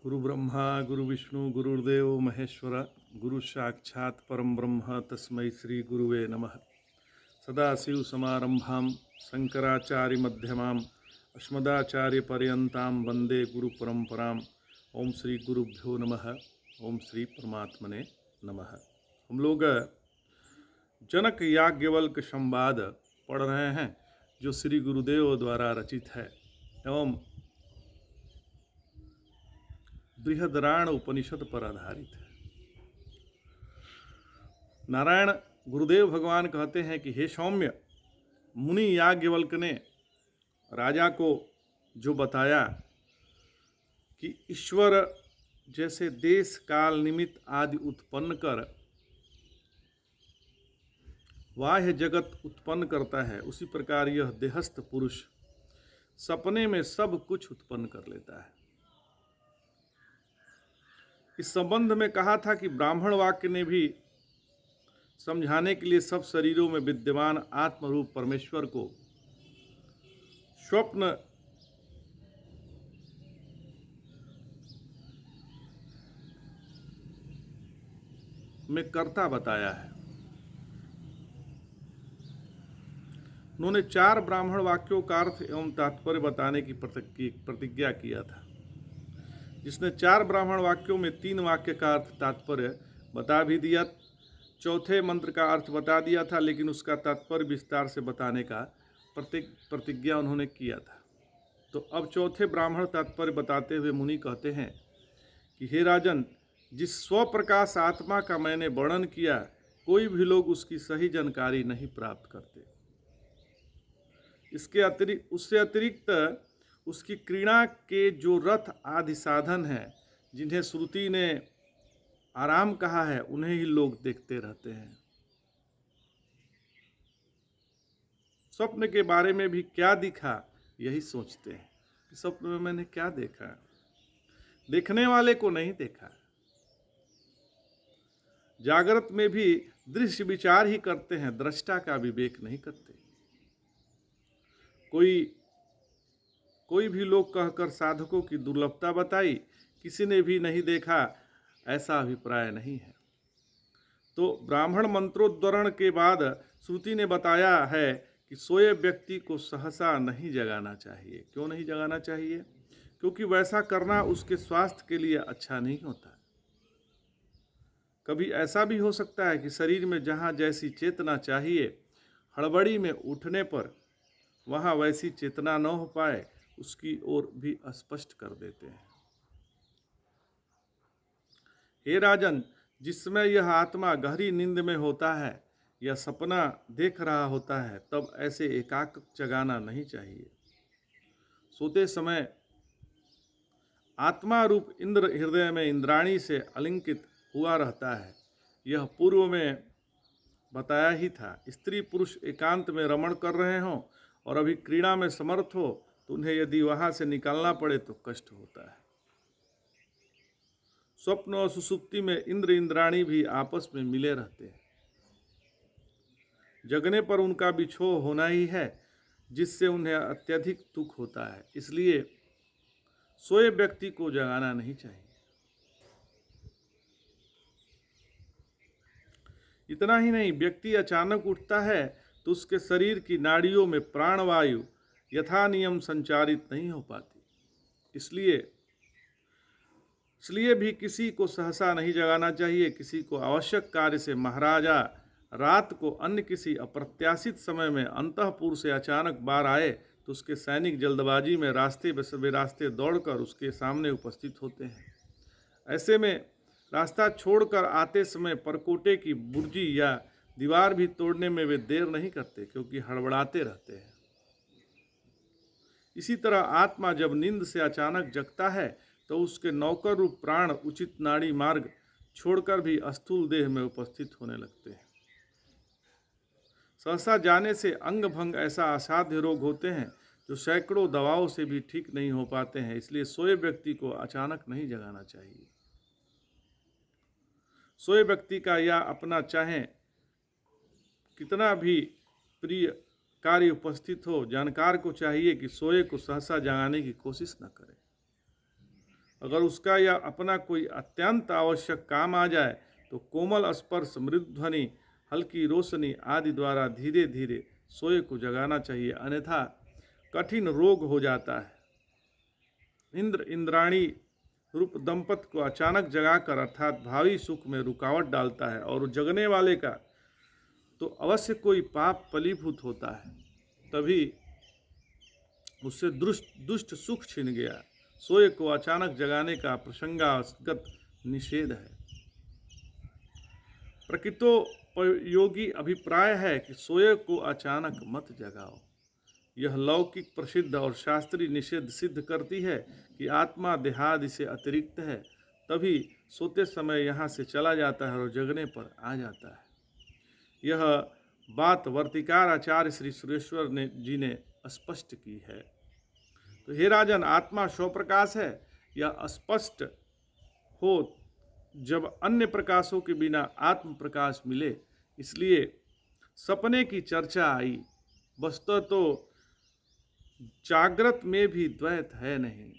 गुरु ब्रह्मा गुरु विष्णु गुरुर्देव महेश्वर गुरु साक्षात् परम ब्रह्म तस्मै श्री गुरुवे नमः। सदाशिव समारंभां शंकराचार्य मध्यमाम् अस्मदाचार्य पर्यन्तां वंदे गुरु परंपराम्। ओम श्री गुरुभ्यो नमः। ओम श्री परमात्मने नमः। हम लोग जनक याज्ञवल्क संवाद पढ़ रहे हैं जो श्री गुरुदेव द्वारा रचित है एवं बृहदराण उपनिषद पर आधारित है। नारायण गुरुदेव भगवान कहते हैं कि हे सौम्य, मुनि याज्ञवल्क ने राजा को जो बताया कि ईश्वर जैसे देश काल निमित्त आदि उत्पन्न कर बाह्य जगत उत्पन्न करता है, उसी प्रकार यह देहस्थ पुरुष सपने में सब कुछ उत्पन्न कर लेता है। इस संबंध में कहा था कि ब्राह्मण वाक्य ने भी समझाने के लिए सब शरीरों में विद्यमान आत्मरूप परमेश्वर को स्वप्न में कर्ता बताया है। उन्होंने 4 ब्राह्मण वाक्यों का अर्थ एवं तात्पर्य बताने की प्रतिज्ञा किया था। जिसने 4 ब्राह्मण वाक्यों में 3 वाक्य का अर्थ तात्पर्य बता भी दिया, चौथे मंत्र का अर्थ बता दिया था, लेकिन उसका तात्पर्य विस्तार से बताने का प्रतिज्ञा उन्होंने किया था। तो अब चौथे ब्राह्मण तात्पर्य बताते हुए मुनि कहते हैं कि हे राजन, जिस स्वप्रकाश आत्मा का मैंने वर्णन किया, कोई भी लोग उसकी सही जानकारी नहीं प्राप्त करते। उससे अतिरिक्त उसकी क्रीड़ा के जो रथ आदि साधन हैं, जिन्हें श्रुति ने आराम कहा है, उन्हें ही लोग देखते रहते हैं। स्वप्न के बारे में भी क्या दिखा, यही सोचते हैं कि स्वप्न में मैंने क्या देखा। देखने वाले को नहीं देखा। जागृत में भी दृश्य विचार ही करते हैं, दृष्टा का विवेक नहीं करते। कोई भी लोग कहकर साधकों की दुर्लभता बताई, किसी ने भी नहीं देखा, ऐसा अभिप्राय नहीं है। तो ब्राह्मण मंत्रोद्धरण के बाद श्रुति ने बताया है कि सोए व्यक्ति को सहसा नहीं जगाना चाहिए। क्यों नहीं जगाना चाहिए? क्योंकि वैसा करना उसके स्वास्थ्य के लिए अच्छा नहीं होता। कभी ऐसा भी हो सकता है कि शरीर में जहाँ जैसी चेतना चाहिए, हड़बड़ी में उठने पर वहाँ वैसी चेतना न हो पाए, उसकी ओर भी स्पष्ट कर देते हैं। हे राजन, जिस समय यह आत्मा गहरी नींद में होता है या सपना देख रहा होता है, तब ऐसे एकाक जगाना नहीं चाहिए। सोते समय आत्मा रूप इंद्र हृदय में इंद्राणी से अलिंकित हुआ रहता है। यह पूर्व में बताया ही था। स्त्री पुरुष एकांत में रमण कर रहे हों और अभी क्रीड़ा में समर्थ हो, तो उन्हें यदि वहां से निकालना पड़े तो कष्ट होता है। स्वप्न और सुसुप्ति में इंद्र इंद्राणी भी आपस में मिले रहते हैं। जगने पर उनका बिछोह होना ही है, जिससे उन्हें अत्यधिक दुख होता है। इसलिए सोए व्यक्ति को जगाना नहीं चाहिए। इतना ही नहीं, व्यक्ति अचानक उठता है तो उसके शरीर की नाड़ियों में प्राणवायु यथा नियम संचारित नहीं हो पाती। इसलिए भी किसी को सहसा नहीं जगाना चाहिए। किसी को आवश्यक कार्य से महाराजा रात को अन्य किसी अप्रत्याशित समय में अंतःपुर से अचानक बाहर आए तो उसके सैनिक जल्दबाजी में रास्ते बेरास्ते दौड़कर उसके सामने उपस्थित होते हैं। ऐसे में रास्ता छोड़कर आते समय परकोटे की बुर्जी या दीवार भी तोड़ने में वे देर नहीं करते, क्योंकि हड़बड़ाते रहते हैं। इसी तरह आत्मा जब नींद से अचानक जगता है तो उसके नौकर रूप प्राण उचित नाड़ी मार्ग छोड़कर भी स्थूल देह में उपस्थित होने लगते हैं। सहसा जाने से अंग भंग ऐसा असाध्य रोग होते हैं जो सैकड़ों दवाओं से भी ठीक नहीं हो पाते हैं। इसलिए सोए व्यक्ति को अचानक नहीं जगाना चाहिए। सोए व्यक्ति का या अपना चाहे कितना भी प्रिय कार्य उपस्थित हो, जानकार को चाहिए कि सोए को सहसा जगाने की कोशिश न करे। अगर उसका या अपना कोई अत्यंत आवश्यक काम आ जाए तो कोमल स्पर्श, मृदु ध्वनि, हल्की रोशनी आदि द्वारा धीरे धीरे सोए को जगाना चाहिए, अन्यथा कठिन रोग हो जाता है। इंद्र इंद्राणी रूप दंपत को अचानक जगाकर अर्थात भावी सुख में रुकावट डालता है, और जगने वाले का तो अवश्य कोई पाप फलीभूत होता है, तभी उससे दुष्ट सुख छिन गया। सोए को अचानक जगाने का प्रसंगागत निषेध है। प्रकृतोपयोगी अभिप्राय है कि सोए को अचानक मत जगाओ। यह लौकिक प्रसिद्ध और शास्त्रीय निषेध सिद्ध करती है कि आत्मा देहादि से अतिरिक्त है, तभी सोते समय यहाँ से चला जाता है और जगने पर आ जाता है। यह बात वर्तिकार आचार्य श्री सुरेश्वर जी ने स्पष्ट की है। तो हे राजन, आत्मा स्वप्रकाश है, यह स्पष्ट हो जब अन्य प्रकाशों के बिना आत्म प्रकाश मिले, इसलिए सपने की चर्चा आई। वस्तुतः तो जागृत में भी द्वैत है नहीं।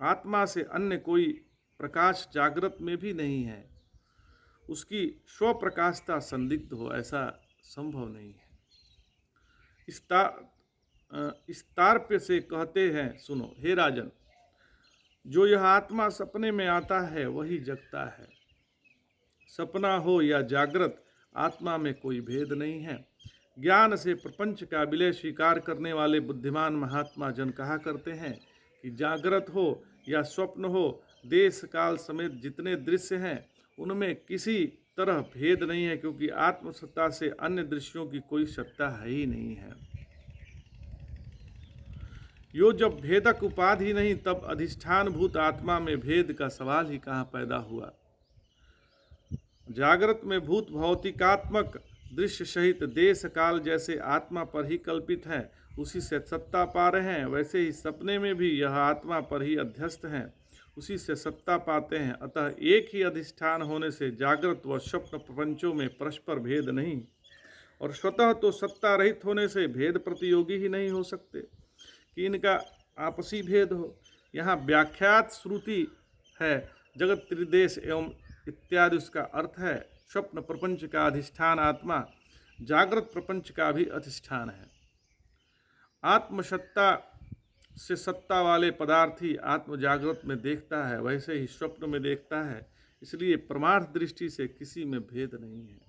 आत्मा से अन्य कोई प्रकाश जागृत में भी नहीं है। उसकी स्वप्रकाशता संदिग्ध हो, ऐसा संभव नहीं है। इस तारप्य से कहते हैं, सुनो हे राजन, जो यह आत्मा सपने में आता है वही जगता है। सपना हो या जागृत, आत्मा में कोई भेद नहीं है। ज्ञान से प्रपंच का विलय स्वीकार करने वाले बुद्धिमान महात्मा जन कहा करते हैं कि जागृत हो या स्वप्न हो, देश काल समेत जितने दृश्य हैं उनमें किसी तरह भेद नहीं है, क्योंकि आत्मसत्ता से अन्य दृश्यों की कोई सत्ता है ही नहीं है। यो जब भेदक उपाधि नहीं, तब अधिष्ठान भूत आत्मा में भेद का सवाल ही कहाँ पैदा हुआ। जागृत में भूत भौतिकात्मक दृश्य सहित देश काल जैसे आत्मा पर ही कल्पित है, उसी से सत्ता पा रहे हैं, वैसे ही सपने में भी यह आत्मा पर ही अध्यस्त हैं, उसी से सत्ता पाते हैं। अतः एक ही अधिष्ठान होने से जागृत व स्वप्न प्रपंचों में परस्पर भेद नहीं, और स्वतः तो सत्ता रहित होने से भेद प्रतियोगी ही नहीं हो सकते कि इनका आपसी भेद हो। यहाँ व्याख्यात श्रुति है जगत त्रिदेश एवं इत्यादि, उसका अर्थ है स्वप्न प्रपंच का अधिष्ठान आत्मा, जागृत प्रपंच का भी अधिष्ठान है। आत्मसत्ता से सत्ता वाले पदार्थी आत्म जागृत में देखता है, वैसे ही स्वप्न में देखता है, इसलिए परमार्थ दृष्टि से किसी में भेद नहीं है।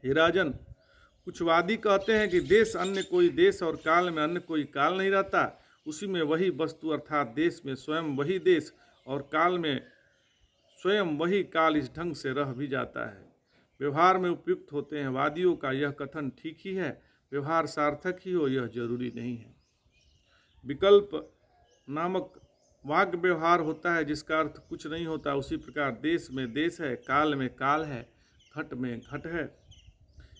हे राजन, कुछ वादी कहते हैं कि देश अन्य कोई देश और काल में अन्य कोई काल नहीं रहता, उसी में वही वस्तु अर्थात देश में स्वयं वही देश और काल में स्वयं वही काल इस ढंग से रह भी जाता है। व्यवहार में उपयुक्त होते हैं। वादियों का यह कथन ठीक ही है, व्यवहार सार्थक ही हो यह जरूरी नहीं है। विकल्प नामक वाग्य व्यवहार होता है जिसका अर्थ कुछ नहीं होता, उसी प्रकार देश में देश है, काल में काल है, घट में घट है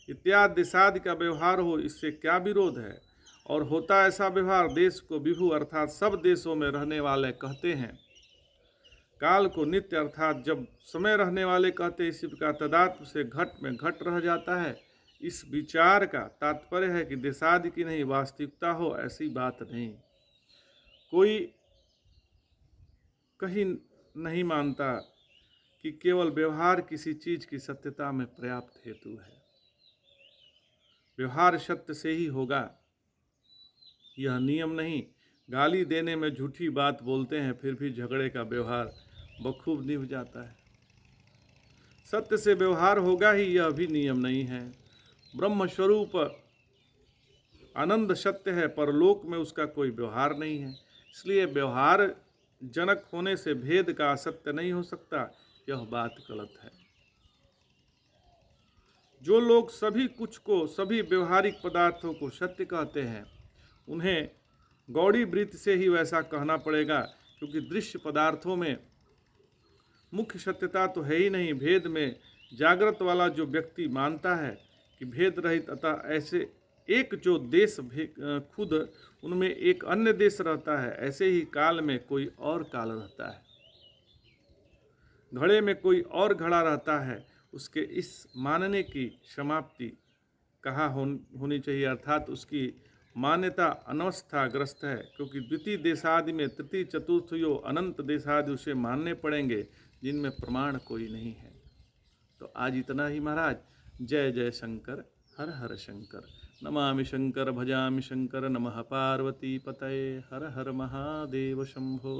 इत्यादि देशादि का व्यवहार हो, इससे क्या विरोध है। और होता ऐसा व्यवहार देश को विभु अर्थात सब देशों में रहने वाले कहते हैं, काल को नित्य अर्थात जब समय रहने वाले कहते हैं। इसी प्रकार तदात्म से घट में घट रह जाता है। इस विचार का तात्पर्य है कि देशादि की नहीं वास्तविकता हो, ऐसी बात नहीं। कोई कहीं नहीं मानता कि केवल व्यवहार किसी चीज की सत्यता में पर्याप्त हेतु है। व्यवहार सत्य से ही होगा, यह नियम नहीं। गाली देने में झूठी बात बोलते हैं, फिर भी झगड़े का व्यवहार बखूब निभ जाता है। सत्य से व्यवहार होगा ही, यह भी नियम नहीं है। ब्रह्म स्वरूप आनंद सत्य है, परलोक में उसका कोई व्यवहार नहीं है, इसलिए व्यवहार जनक होने से भेद का असत्य नहीं हो सकता, यह बात गलत है। जो लोग सभी कुछ को, सभी व्यवहारिक पदार्थों को सत्य कहते हैं, उन्हें गौड़ी वृत्ति से ही वैसा कहना पड़ेगा, क्योंकि दृश्य पदार्थों में मुख्य सत्यता तो है ही नहीं। भेद में जागृत वाला जो व्यक्ति मानता है कि भेद रहित, अतः ऐसे एक जो देश खुद उनमें एक अन्य देश रहता है, ऐसे ही काल में कोई और काल रहता है, घड़े में कोई और घड़ा रहता है। उसके इस मानने की समाप्ति कहाँ होनी चाहिए, अर्थात उसकी मान्यता अनवस्थाग्रस्त है, क्योंकि द्वितीय देशादि में तृतीय चतुर्थयो अनंत देशादि उसे मानने पड़ेंगे जिनमें प्रमाण कोई नहीं है। तो आज इतना ही महाराज। जय जय शंकर, हर हर शंकर। नमामि शंकर भजामि शंकर, नमः पार्वती पतये, हर हर महादेव शंभो।